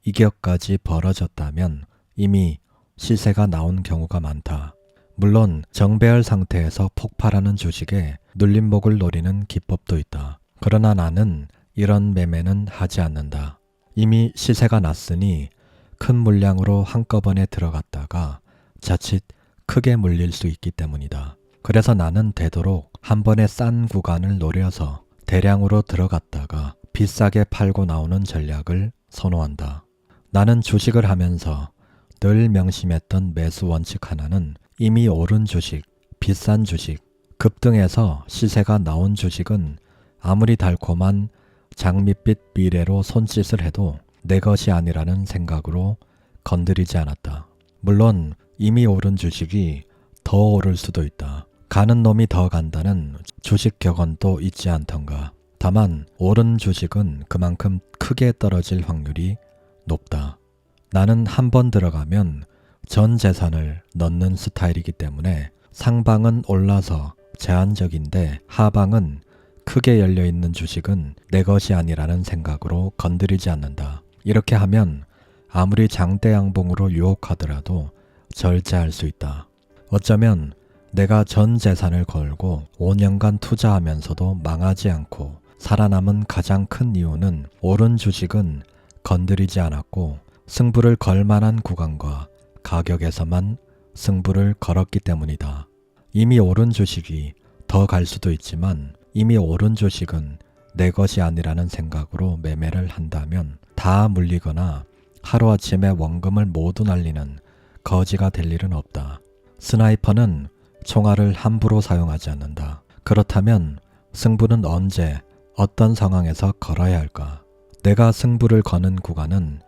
이격까지 벌어졌다면 이미 시세가 나온 경우가 많다. 물론 정배열 상태에서 폭발하는 주식에 눌림목을 노리는 기법도 있다. 그러나 나는 이런 매매는 하지 않는다. 이미 시세가 났으니 큰 물량으로 한꺼번에 들어갔다가 자칫 크게 물릴 수 있기 때문이다. 그래서 나는 되도록 한 번에 싼 구간을 노려서 대량으로 들어갔다가 비싸게 팔고 나오는 전략을 선호한다. 나는 주식을 하면서 늘 명심했던 매수 원칙 하나는 이미 오른 주식, 비싼 주식, 급등해서 시세가 나온 주식은 아무리 달콤한 장밋빛 미래로 손짓을 해도 내 것이 아니라는 생각으로 건드리지 않았다. 물론 이미 오른 주식이 더 오를 수도 있다. 가는 놈이 더 간다는 주식 격언도 있지 않던가. 다만 오른 주식은 그만큼 크게 떨어질 확률이 높다. 나는 한 번 들어가면 전 재산을 넣는 스타일이기 때문에 상방은 올라서 제한적인데 하방은 크게 열려있는 주식은 내 것이 아니라는 생각으로 건드리지 않는다. 이렇게 하면 아무리 장대양봉으로 유혹하더라도 절제할 수 있다. 어쩌면 내가 전 재산을 걸고 5년간 투자하면서도 망하지 않고 살아남은 가장 큰 이유는 오른 주식은 건드리지 않았고 승부를 걸 만한 구간과 가격에서만 승부를 걸었기 때문이다. 이미 오른 주식이 더 갈 수도 있지만 이미 오른 주식은 내 것이 아니라는 생각으로 매매를 한다면 다 물리거나 하루아침에 원금을 모두 날리는 거지가 될 일은 없다. 스나이퍼는 총알을 함부로 사용하지 않는다. 그렇다면 승부는 언제 어떤 상황에서 걸어야 할까? 내가 승부를 거는 구간은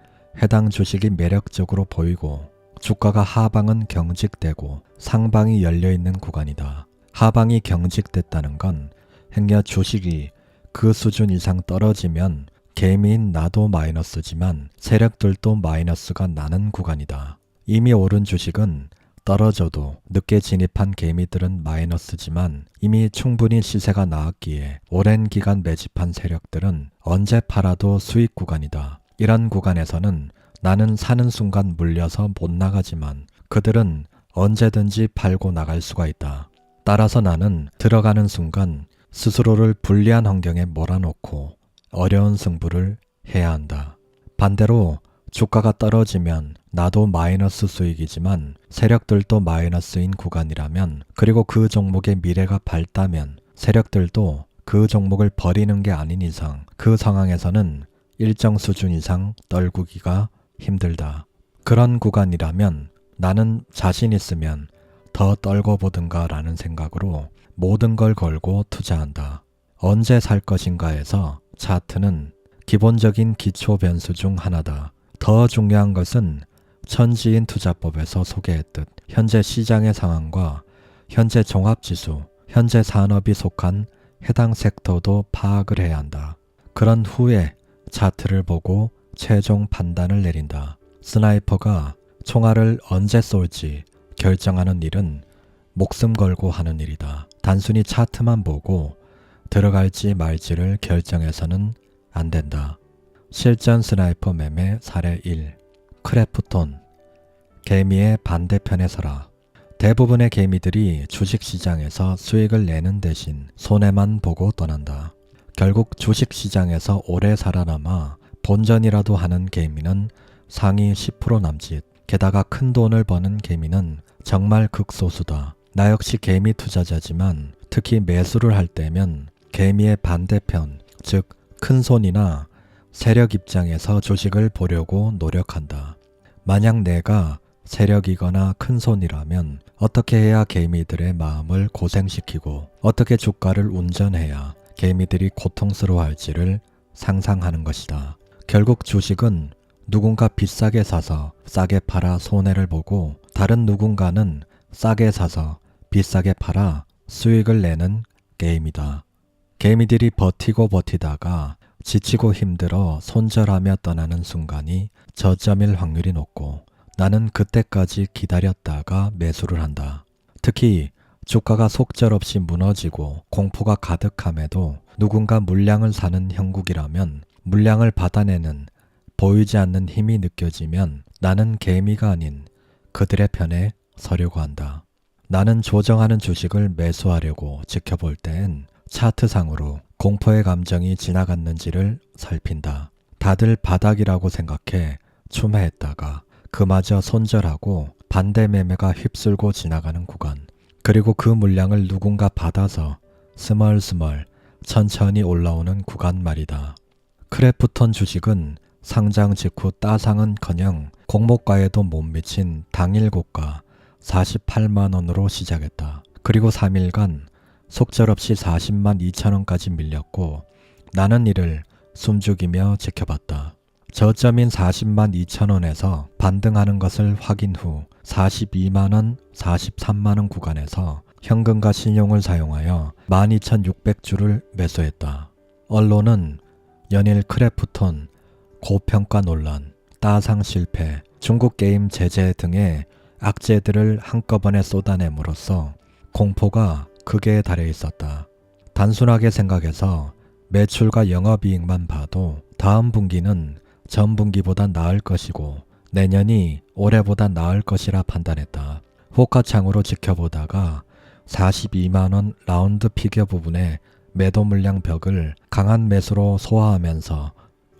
해당 주식이 매력적으로 보이고 주가가 하방은 경직되고 상방이 열려있는 구간이다. 하방이 경직됐다는 건 행여 주식이 그 수준 이상 떨어지면 개미인 나도 마이너스지만 세력들도 마이너스가 나는 구간이다. 이미 오른 주식은 떨어져도 늦게 진입한 개미들은 마이너스지만 이미 충분히 시세가 나왔기에 오랜 기간 매집한 세력들은 언제 팔아도 수익 구간이다. 이런 구간에서는 나는 사는 순간 물려서 못 나가지만 그들은 언제든지 팔고 나갈 수가 있다. 따라서 나는 들어가는 순간 스스로를 불리한 환경에 몰아넣고 어려운 승부를 해야 한다. 반대로 주가가 떨어지면 나도 마이너스 수익이지만 세력들도 마이너스인 구간이라면, 그리고 그 종목의 미래가 밝다면 세력들도 그 종목을 버리는 게 아닌 이상 그 상황에서는 일정 수준 이상 떨구기가 힘들다. 그런 구간이라면 나는 자신 있으면 더 떨궈보든가 라는 생각으로 모든 걸 걸고 투자한다. 언제 살 것인가에서 차트는 기본적인 기초 변수 중 하나다. 더 중요한 것은 천지인 투자법에서 소개했듯 현재 시장의 상황과 현재 종합지수, 현재 산업이 속한 해당 섹터도 파악을 해야 한다. 그런 후에 차트를 보고 최종 판단을 내린다. 스나이퍼가 총알을 언제 쏠지 결정하는 일은 목숨 걸고 하는 일이다. 단순히 차트만 보고 들어갈지 말지를 결정해서는 안 된다. 실전 스나이퍼 매매 사례 1. 크래프톤. 개미의 반대편에 서라. 대부분의 개미들이 주식시장에서 수익을 내는 대신 손해만 보고 떠난다. 결국 주식시장에서 오래 살아남아 본전이라도 하는 개미는 상위 10% 남짓. 게다가 큰 돈을 버는 개미는 정말 극소수다. 나 역시 개미 투자자지만 특히 매수를 할 때면 개미의 반대편, 즉 큰 손이나 세력 입장에서 주식을 보려고 노력한다. 만약 내가 세력이거나 큰 손이라면 어떻게 해야 개미들의 마음을 고생시키고 어떻게 주가를 운전해야 개미들이 고통스러워할지를 상상하는 것이다. 결국 주식은 누군가 비싸게 사서 싸게 팔아 손해를 보고 다른 누군가는 싸게 사서 비싸게 팔아 수익을 내는 게임이다. 개미들이 버티고 버티다가 지치고 힘들어 손절하며 떠나는 순간이 저점일 확률이 높고 나는 그때까지 기다렸다가 매수를 한다. 특히 주가가 속절없이 무너지고 공포가 가득함에도 누군가 물량을 사는 형국이라면 물량을 받아내는 보이지 않는 힘이 느껴지면 나는 개미가 아닌 그들의 편에 서려고 한다. 나는 조정하는 주식을 매수하려고 지켜볼 땐 차트상으로 공포의 감정이 지나갔는지를 살핀다. 다들 바닥이라고 생각해 추매했다가 그마저 손절하고 반대 매매가 휩쓸고 지나가는 구간, 그리고 그 물량을 누군가 받아서 스멀스멀 천천히 올라오는 구간 말이다. 크래프톤 주식은 상장 직후 따상은커녕 공모가에도 못 미친 당일 고가 48만 원으로 시작했다. 그리고 3일간 속절없이 40만 2천 원까지 밀렸고 나는 이를 숨죽이며 지켜봤다. 저점인 40만 2천 원에서 반등하는 것을 확인 후 42만 원, 43만 원 구간에서 현금과 신용을 사용하여 12,600주를 매수했다. 언론은 연일 크래프톤 고평가 논란, 따상 실패, 중국 게임 제재 등의 악재들을 한꺼번에 쏟아냄으로써 공포가 극에 달해 있었다. 단순하게 생각해서 매출과 영업이익만 봐도 다음 분기는 전 분기보다 나을 것이고 내년이 올해보다 나을 것이라 판단했다. 호가창으로 지켜보다가 42만원 라운드 피겨 부분에 매도 물량 벽을 강한 매수로 소화하면서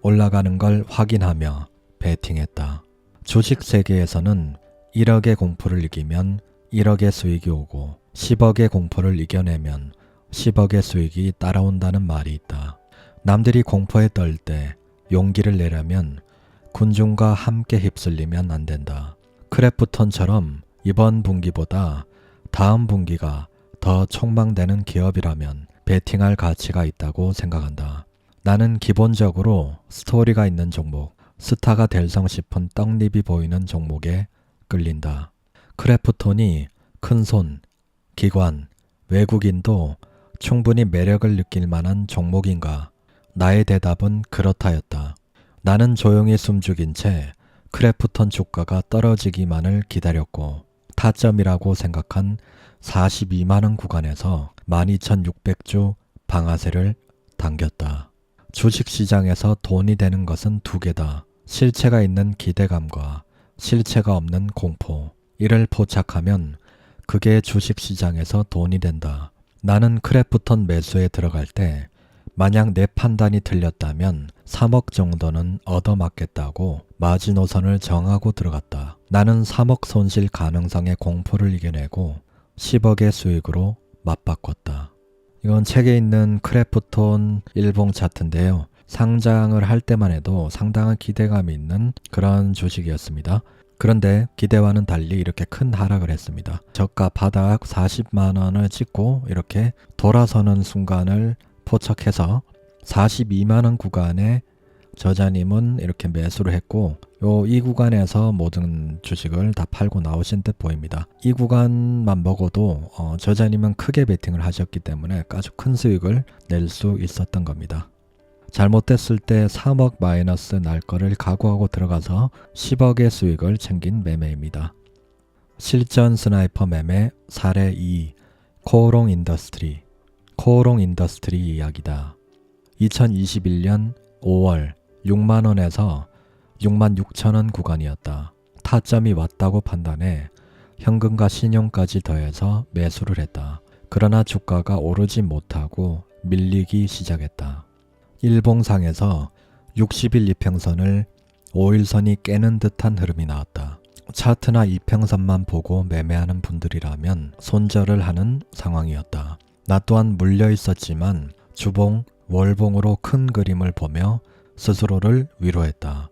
올라가는 걸 확인하며 베팅했다. 주식 세계에서는 1억의 공포를 이기면 1억의 수익이 오고 10억의 공포를 이겨내면 10억의 수익이 따라온다는 말이 있다. 남들이 공포에 떨 때 용기를 내려면 군중과 함께 휩쓸리면 안 된다. 크래프톤처럼 이번 분기보다 다음 분기가 더 촉망되는 기업이라면 베팅할 가치가 있다고 생각한다. 나는 기본적으로 스토리가 있는 종목, 스타가 될성 싶은 떡잎이 보이는 종목에 끌린다. 크래프톤이 큰손, 기관, 외국인도 충분히 매력을 느낄 만한 종목인가? 나의 대답은 그렇다였다. 나는 조용히 숨죽인 채 크래프톤 주가가 떨어지기만을 기다렸고 타점이라고 생각한 42만원 구간에서 12,600주 방아쇠를 당겼다. 주식시장에서 돈이 되는 것은 두 개다. 실체가 있는 기대감과 실체가 없는 공포, 이를 포착하면 그게 주식시장에서 돈이 된다. 나는 크래프톤 매수에 들어갈 때 만약 내 판단이 틀렸다면 3억 정도는 얻어맞겠다고 마지노선을 정하고 들어갔다. 나는 3억 손실 가능성의 공포를 이겨내고 10억의 수익으로 맞바꿨다. 이건 책에 있는 크래프톤 일봉 차트인데요. 상장을 할 때만 해도 상당한 기대감이 있는 그런 주식이었습니다. 그런데 기대와는 달리 이렇게 큰 하락을 했습니다. 저가 바닥 40만 원을 찍고 이렇게 돌아서는 순간을 포착해서 42만 원 구간에 저자님은 이렇게 매수를 했고 이 구간에서 모든 주식을 다 팔고 나오신 듯 보입니다. 이 구간만 먹어도 저자님은 크게 베팅을 하셨기 때문에 아주 큰 수익을 낼 수 있었던 겁니다. 잘못됐을 때 3억 마이너스 날 거를 각오하고 들어가서 10억의 수익을 챙긴 매매입니다. 실전 스나이퍼 매매 사례 2 코오롱 인더스트리. 코오롱 인더스트리 이야기다. 2021년 5월 6만원에서 6만 6천원 구간이었다. 타점이 왔다고 판단해 현금과 신용까지 더해서 매수를 했다. 그러나 주가가 오르지 못하고 밀리기 시작했다. 일봉상에서 60일 이평선을 5일선이 깨는 듯한 흐름이 나왔다. 차트나 이평선만 보고 매매하는 분들이라면 손절을 하는 상황이었다. 나 또한 물려 있었지만 주봉, 월봉으로 큰 그림을 보며 스스로를 위로했다.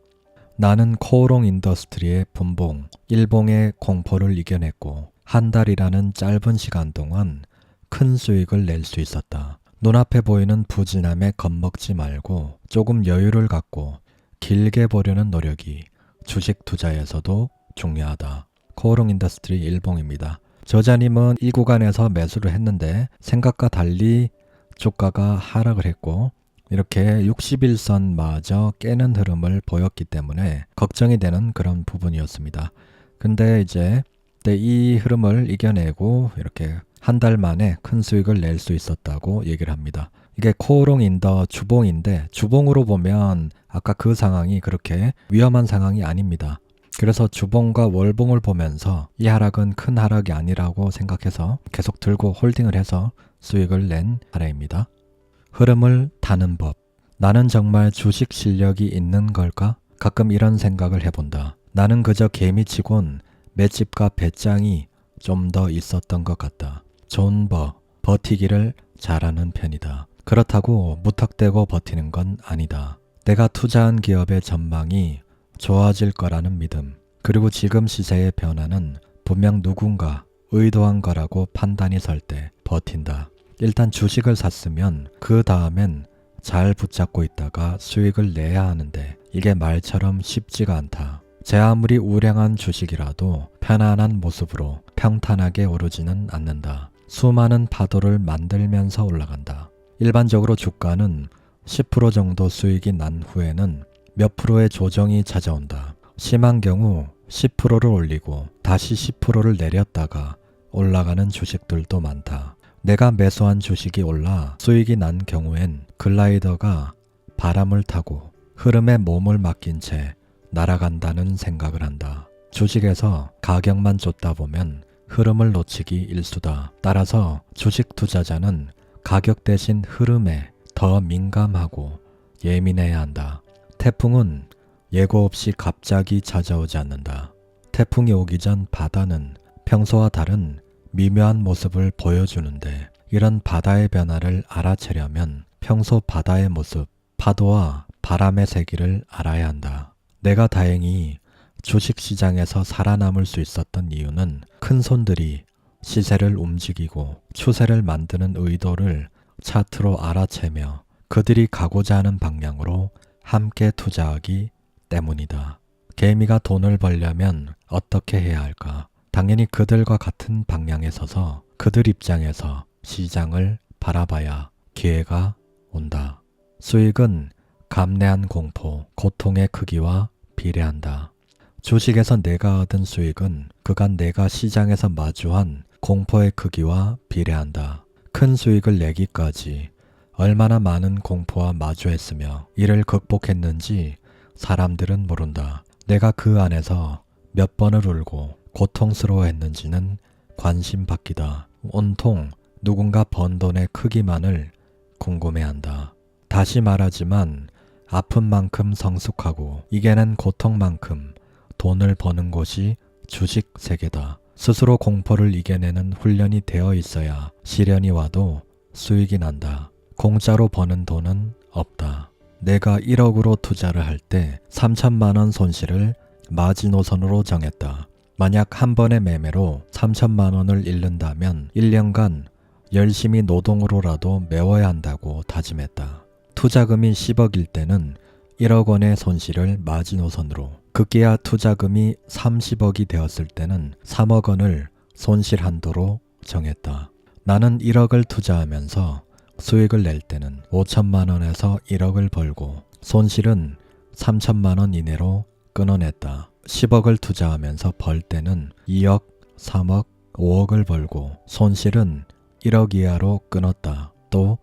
나는 코오롱 인더스트리의 분봉, 일봉의 공포를 이겨냈고 한 달이라는 짧은 시간 동안 큰 수익을 낼 수 있었다. 눈앞에 보이는 부진함에 겁먹지 말고 조금 여유를 갖고 길게 보려는 노력이 주식 투자에서도 중요하다. 코오롱 인더스트리 일봉입니다. 저자님은 이 구간에서 매수를 했는데 생각과 달리 주가가 하락을 했고 이렇게 61선마저 깨는 흐름을 보였기 때문에 걱정이 되는 그런 부분이었습니다. 근데 이제 이 흐름을 이겨내고 이렇게 한 달 만에 큰 수익을 낼 수 있었다고 얘기를 합니다. 이게 코오롱 인더 주봉인데 주봉으로 보면 아까 그 상황이 그렇게 위험한 상황이 아닙니다. 그래서 주봉과 월봉을 보면서 이 하락은 큰 하락이 아니라고 생각해서 계속 들고 홀딩을 해서 수익을 낸 사례입니다. 흐름을 타는 법. 나는 정말 주식 실력이 있는 걸까? 가끔 이런 생각을 해본다. 나는 그저 개미치곤 맷집과 배짱이 좀 더 있었던 것 같다. 존버, 버티기를 잘하는 편이다. 그렇다고 무턱대고 버티는 건 아니다. 내가 투자한 기업의 전망이 좋아질 거라는 믿음, 그리고 지금 시세의 변화는 분명 누군가 의도한 거라고 판단이 설 때 버틴다. 일단 주식을 샀으면 그 다음엔 잘 붙잡고 있다가 수익을 내야 하는데 이게 말처럼 쉽지가 않다. 제 아무리 우량한 주식이라도 편안한 모습으로 평탄하게 오르지는 않는다. 수많은 파도를 만들면서 올라간다. 일반적으로 주가는 10% 정도 수익이 난 후에는 몇 프로의 조정이 찾아온다. 심한 경우 10%를 올리고 다시 10%를 내렸다가 올라가는 주식들도 많다. 내가 매수한 주식이 올라 수익이 난 경우엔 글라이더가 바람을 타고 흐름에 몸을 맡긴 채 날아간다는 생각을 한다. 주식에서 가격만 쫓다 보면 흐름을 놓치기 일수다. 따라서 주식 투자자는 가격 대신 흐름에 더 민감하고 예민해야 한다. 태풍은 예고 없이 갑자기 찾아오지 않는다. 태풍이 오기 전 바다는 평소와 다른 미묘한 모습을 보여주는데 이런 바다의 변화를 알아채려면 평소 바다의 모습, 파도와 바람의 세기를 알아야 한다. 내가 다행히 주식시장에서 살아남을 수 있었던 이유는 큰 손들이 시세를 움직이고 추세를 만드는 의도를 차트로 알아채며 그들이 가고자 하는 방향으로 함께 투자하기 때문이다. 개미가 돈을 벌려면 어떻게 해야 할까? 당연히 그들과 같은 방향에 서서 그들 입장에서 시장을 바라봐야 기회가 온다. 수익은 감내한 공포, 고통의 크기와 비례한다. 주식에서 내가 얻은 수익은 그간 내가 시장에서 마주한 공포의 크기와 비례한다. 큰 수익을 내기까지 얼마나 많은 공포와 마주했으며 이를 극복했는지 사람들은 모른다. 내가 그 안에서 몇 번을 울고 고통스러워했는지는 관심 밖이다. 온통 누군가 번 돈의 크기만을 궁금해한다. 다시 말하지만 아픈 만큼 성숙하고 이겨낸 고통만큼 돈을 버는 곳이 주식 세계다. 스스로 공포를 이겨내는 훈련이 되어 있어야 시련이 와도 수익이 난다. 공짜로 버는 돈은 없다. 내가 1억으로 투자를 할 때 3천만 원 손실을 마지노선으로 정했다. 만약 한 번의 매매로 3천만 원을 잃는다면 1년간 열심히 노동으로라도 메워야 한다고 다짐했다. 투자금이 10억일 때는 1억 원의 손실을 마지노선으로, 급기야 투자금이 30억이 되었을 때는 3억 원을 손실 한도로 정했다. 나는 1억을 투자하면서 수익을 낼 때는 5천만 원에서 1억을 벌고 손실은 3천만 원 이내로 끊어냈다. 10억을 투자하면서 벌 때는 2억, 3억, 5억을 벌고 손실은 1억 이하로 끊었다. 또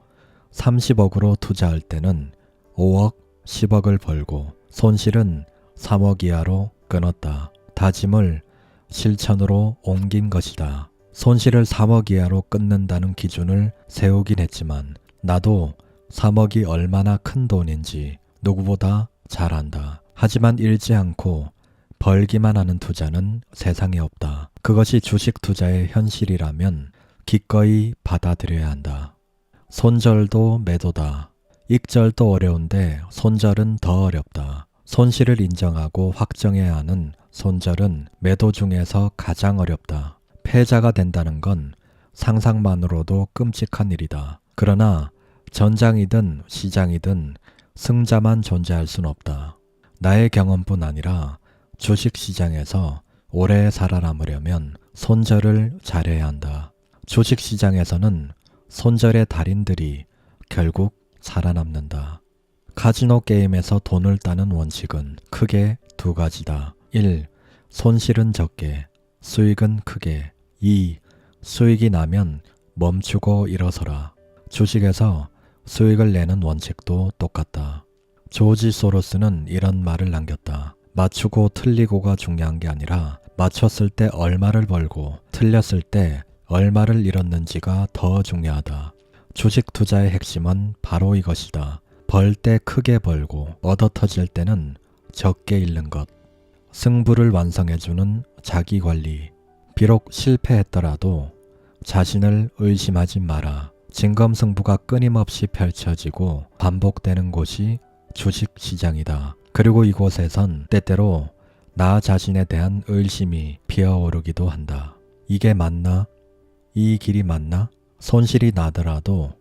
30억으로 투자할 때는 5억, 10억을 벌고 손실은 3억 이하로 끊었다. 다짐을 실천으로 옮긴 것이다. 손실을 3억 이하로 끊는다는 기준을 세우긴 했지만 나도 3억이 얼마나 큰 돈인지 누구보다 잘 안다. 하지만 잃지 않고 벌기만 하는 투자는 세상에 없다. 그것이 주식 투자의 현실이라면 기꺼이 받아들여야 한다. 손절도 매도다. 익절도 어려운데 손절은 더 어렵다. 손실을 인정하고 확정해야 하는 손절은 매도 중에서 가장 어렵다. 패자가 된다는 건 상상만으로도 끔찍한 일이다. 그러나 전장이든 시장이든 승자만 존재할 순 없다. 나의 경험뿐 아니라 주식시장에서 오래 살아남으려면 손절을 잘해야 한다. 주식시장에서는 손절의 달인들이 결국 살아남는다. 카지노 게임에서 돈을 따는 원칙은 크게 두 가지다. 1. 손실은 적게, 수익은 크게. 2. 수익이 나면 멈추고 일어서라. 주식에서 수익을 내는 원칙도 똑같다. 조지 소로스는 이런 말을 남겼다. 맞추고 틀리고가 중요한 게 아니라 맞췄을 때 얼마를 벌고 틀렸을 때 얼마를 잃었는지가 더 중요하다. 주식 투자의 핵심은 바로 이것이다. 벌 때 크게 벌고 얻어터질 때는 적게 잃는 것. 승부를 완성해주는 자기관리. 비록 실패했더라도 자신을 의심하지 마라. 진검승부가 끊임없이 펼쳐지고 반복되는 곳이 주식시장이다. 그리고 이곳에선 때때로 나 자신에 대한 의심이 피어오르기도 한다. 이게 맞나? 이 길이 맞나? 손실이 나더라도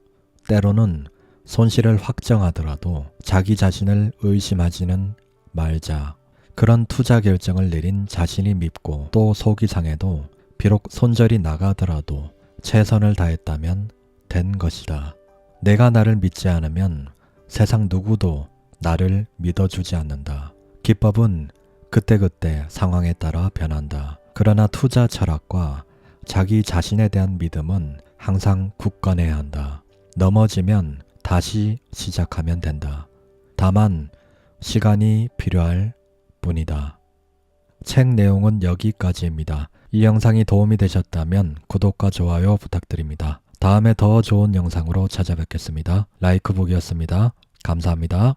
때로는 손실을 확정하더라도 자기 자신을 의심하지는 말자. 그런 투자 결정을 내린 자신이 밉고 또 속이 상해도 비록 손절이 나가더라도 최선을 다했다면 된 것이다. 내가 나를 믿지 않으면 세상 누구도 나를 믿어주지 않는다. 기법은 그때그때 상황에 따라 변한다. 그러나 투자 철학과 자기 자신에 대한 믿음은 항상 굳건해야 한다. 넘어지면 다시 시작하면 된다. 다만 시간이 필요할 뿐이다. 책 내용은 여기까지입니다. 이 영상이 도움이 되셨다면 구독과 좋아요 부탁드립니다. 다음에 더 좋은 영상으로 찾아뵙겠습니다. 라이크북이었습니다. 감사합니다.